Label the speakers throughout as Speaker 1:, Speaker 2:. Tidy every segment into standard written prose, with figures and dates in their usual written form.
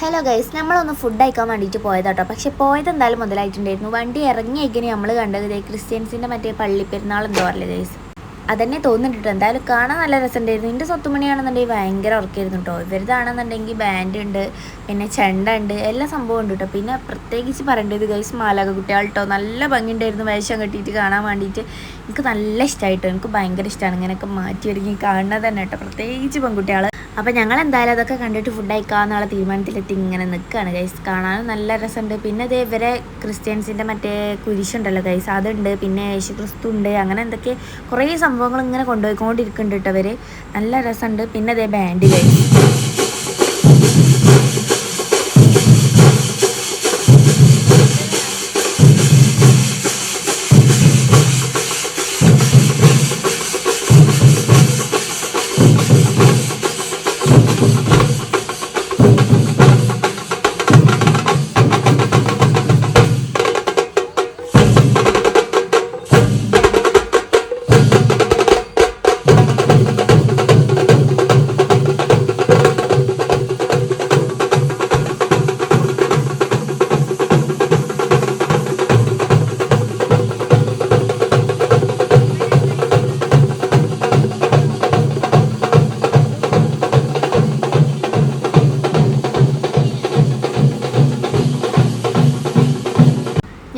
Speaker 1: Hello guys, നമ്മളൊന്ന് food കഴിക്കാൻ വേണ്ടിയിട്ട് പോയതാട്ടോ. പക്ഷെ പോയത് എന്തായാലും മുതലായിട്ടുണ്ടായിരുന്നു. വണ്ടി ഇറങ്ങിയേക്കിനെ നമ്മൾ കണ്ടത് ക്രിസ്ത്യൻസിൻ്റെ മറ്റേ പള്ളിപ്പെരുന്നാൾ എന്തോ അല്ലേ ഗൈസ്, അതന്നെ തോന്നുന്നുണ്ട്. എന്തായാലും കാണാൻ നല്ല രസമുണ്ടായിരുന്നു. എൻ്റെ സ്വത്തുമണിയാണെന്നുണ്ടെങ്കിൽ ഭയങ്കര ഉറക്കായിരുന്നു കേട്ടോ. ഇവരുതാണെന്നുണ്ടെങ്കിൽ ബാൻഡ് ഉണ്ട്, പിന്നെ ചെണ്ട ഉണ്ട്, എല്ലാ സംഭവം ഉണ്ട് കേട്ടോ. പിന്നെ പ്രത്യേകിച്ച് പറയേണ്ടത് ഗൈസ് മാലാക കുട്ടികൾ കേട്ടോ. നല്ല ഭംഗിയുണ്ടായിരുന്നു വേഷം കെട്ടിയിട്ട് കാണാൻ വേണ്ടിയിട്ട്. എനിക്ക് നല്ല ഇഷ്ടമായിട്ടോ, എനിക്ക് ഭയങ്കര ഇഷ്ടമാണ് ഇങ്ങനെയൊക്കെ മാറ്റി ഒരുങ്ങി കാണുന്നത് തന്നെ കേട്ടോ, പ്രത്യേകിച്ച് പെൺകുട്ടികൾ. അപ്പോൾ ഞങ്ങൾ എന്തായാലും അതൊക്കെ കണ്ടിട്ട് ഫുഡ് കഴിക്കാമെന്നുള്ള തീരുമാനത്തിലെത്തി ഇങ്ങനെ നിൽക്കുകയാണ് ഗൈസ്. കാണാനും നല്ല രസമുണ്ട്. പിന്നെ അതേ ഇവരെ ക്രിസ്ത്യൻസിൻ്റെ മറ്റേ കുരിശുണ്ടല്ലോ ഗൈസ്, അതുണ്ട്. പിന്നെ യേശു ക്രിസ്തു ഉണ്ട്. അങ്ങനെ എന്തൊക്കെ കുറേ സംഭവങ്ങൾ ഇങ്ങനെ കൊണ്ടുപോയിക്കൊണ്ടിരിക്കുന്നുണ്ട് കേട്ടോ അവർ. നല്ല രസമുണ്ട്. പിന്നെ അതേ ബാൻഡ് ഗൈസ്.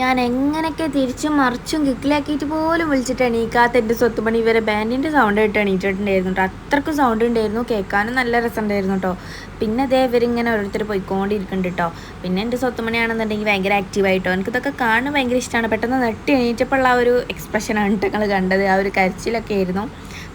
Speaker 1: ഞാൻ എങ്ങനെയൊക്കെ തിരിച്ചും മറിച്ചും കിക്കിലാക്കിയിട്ട് പോലും വിളിച്ചിട്ട് എണീക്കാത്ത എൻ്റെ സ്വത്തുമണി ഇവരെ ബാൻഡിൻ്റെ സൗണ്ട് ആയിട്ട് എണീറ്റിട്ടുണ്ടായിരുന്നു കേട്ടോ. അത്രയ്ക്കും സൗണ്ട് ഉണ്ടായിരുന്നു, കേൾക്കാനും നല്ല രസമുണ്ടായിരുന്നു കേട്ടോ. പിന്നെ അതേ ഇവരിങ്ങനെ ഓരോരുത്തർ പോയിക്കൊണ്ടിരിക്കുന്നുണ്ട് കേട്ടോ. പിന്നെ എൻ്റെ സ്വത്തുമണിയാണെന്നുണ്ടെങ്കിൽ ഭയങ്കര ആക്റ്റീവായിട്ടോ. എനിക്കിതൊക്കെ കാണാൻ ഭയങ്കര ഇഷ്ടമാണ്. പെട്ടെന്ന് നെട്ടി എണീറ്റപ്പോൾ ഉള്ള ആ ഒരു എക്സ്പ്രഷനാണ് കേട്ടോ ഞങ്ങൾ കണ്ടത്. ആ ഒരു കരച്ചിലൊക്കെ ആയിരുന്നു.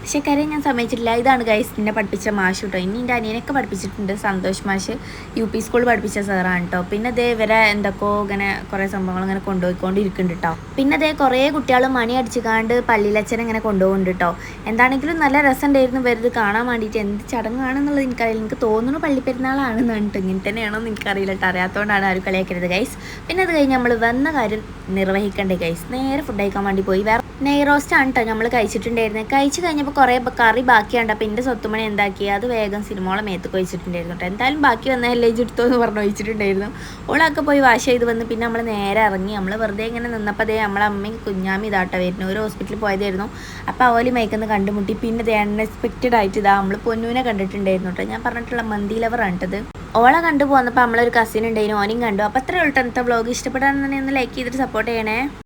Speaker 1: പക്ഷേ കാര്യം ഞാൻ സമ്മതിച്ചിട്ടില്ല. ഇതാണ് ഗൈസ് എന്നെ പഠിപ്പിച്ച മാഷ് കേട്ടോ. ഇനി എൻ്റെ അനിയനൊക്കെ പഠിപ്പിച്ചിട്ടുണ്ട്, സന്തോഷ് മാഷ്, UP സ്കൂൾ പഠിപ്പിച്ച സാറാണ് കേട്ടോ. പിന്നെ അതേ ഇവരെ എന്തൊക്കെയോ ഇങ്ങനെ കുറേ സംഭവങ്ങൾ ഇങ്ങനെ കൊണ്ടുപോയിക്കൊണ്ടിരിക്കുന്നുണ്ട് കേട്ടോ. പിന്നെ അതേ കുറേ കുട്ടികൾ മണി അടിച്ചുകാണ്ട് പള്ളിയിലച്ഛനെ ഇങ്ങനെ കൊണ്ടുപോകുന്നുണ്ട് കേട്ടോ. എന്താണെങ്കിലും നല്ല രസമുണ്ടായിരുന്നു വരുന്നത് കാണാൻ വേണ്ടിയിട്ട്. എന്ത് ചടങ്ങാണെന്നുള്ളത് എനിക്കറിയില്ല. എനിക്ക് തോന്നുന്നു പള്ളിപ്പെരുന്നാളാണെന്ന് പറഞ്ഞിട്ട്. ഇങ്ങനെ തന്നെയാണോന്ന് എനിക്കറിയില്ല കേട്ടോ. അറിയാത്തതുകൊണ്ടാണ് ആരും കളിയാക്കരുത് ഗൈസ്. പിന്നെ അത് കഴിഞ്ഞ് നമ്മൾ വന്ന കാര്യം നിർവഹിക്കണ്ടേ ഗൈസ്. നേരെ ഫുഡ് കഴിക്കാൻ വേണ്ടി പോയി. വേറെ നെയ് റോസ്റ്റാണ് കേട്ടോ നമ്മൾ കഴിച്ചിട്ടുണ്ടായിരുന്നത്. കഴിച്ച് കഴിഞ്ഞപ്പോൾ കുറേ കറി ബാക്കിയുണ്ട്. അപ്പോൾ എൻ്റെ സ്വത്തുമണി എന്താക്കി, അത് വേഗം സിനിമോളെ മേത്തേക്ക് ഒഴിച്ചിട്ടുണ്ടായിരുന്നു കേട്ടോ. എന്തായാലും ബാക്കി വന്ന എല്ലാം എടുത്തോ എന്ന് പറഞ്ഞ് ഒഴിച്ചിട്ടുണ്ടായിരുന്നു. ഓളൊക്കെ പോയി വാഷ് ചെയ്ത് വന്ന് പിന്നെ നമ്മൾ നേരെ ഇറങ്ങി. നമ്മൾ വെറുതെ ഇങ്ങനെ നിന്നപ്പോൾ അതേ നമ്മളെ അമ്മയും കുഞ്ഞാമി ഇതാട്ടോ വരുന്നു. ഒരു ഹോസ്പിറ്റലിൽ പോയതായിരുന്നു. അപ്പോൾ അവല് മയക്കുന്ന കണ്ടുമുട്ടി. പിന്നെ ഇത് അൺഎക്സ്പെക്റ്റഡ് ആയിട്ട് ഇതാ നമ്മൾ പൊന്നൂനെ കണ്ടിട്ടുണ്ടായിരുന്നു കേട്ടോ. ഞാൻ പറഞ്ഞിട്ടുള്ള മന്തി ലവറാണ് കേട്ടത്. ഓളെ കണ്ടു പോകുന്നപ്പോൾ നമ്മളൊരു കസിൻ ഉണ്ടായിരുന്നു, ഓനെയും കണ്ടു. അപ്പോൾ അത്രേ ഉള്ളൂ ഇന്നത്തെ വ്ളോഗ്. ഇഷ്ടപ്പെടാൻ തന്നെ ഒന്ന് ലൈക്ക് ചെയ്തിട്ട് സപ്പോർട്ട് ചെയ്യണേ.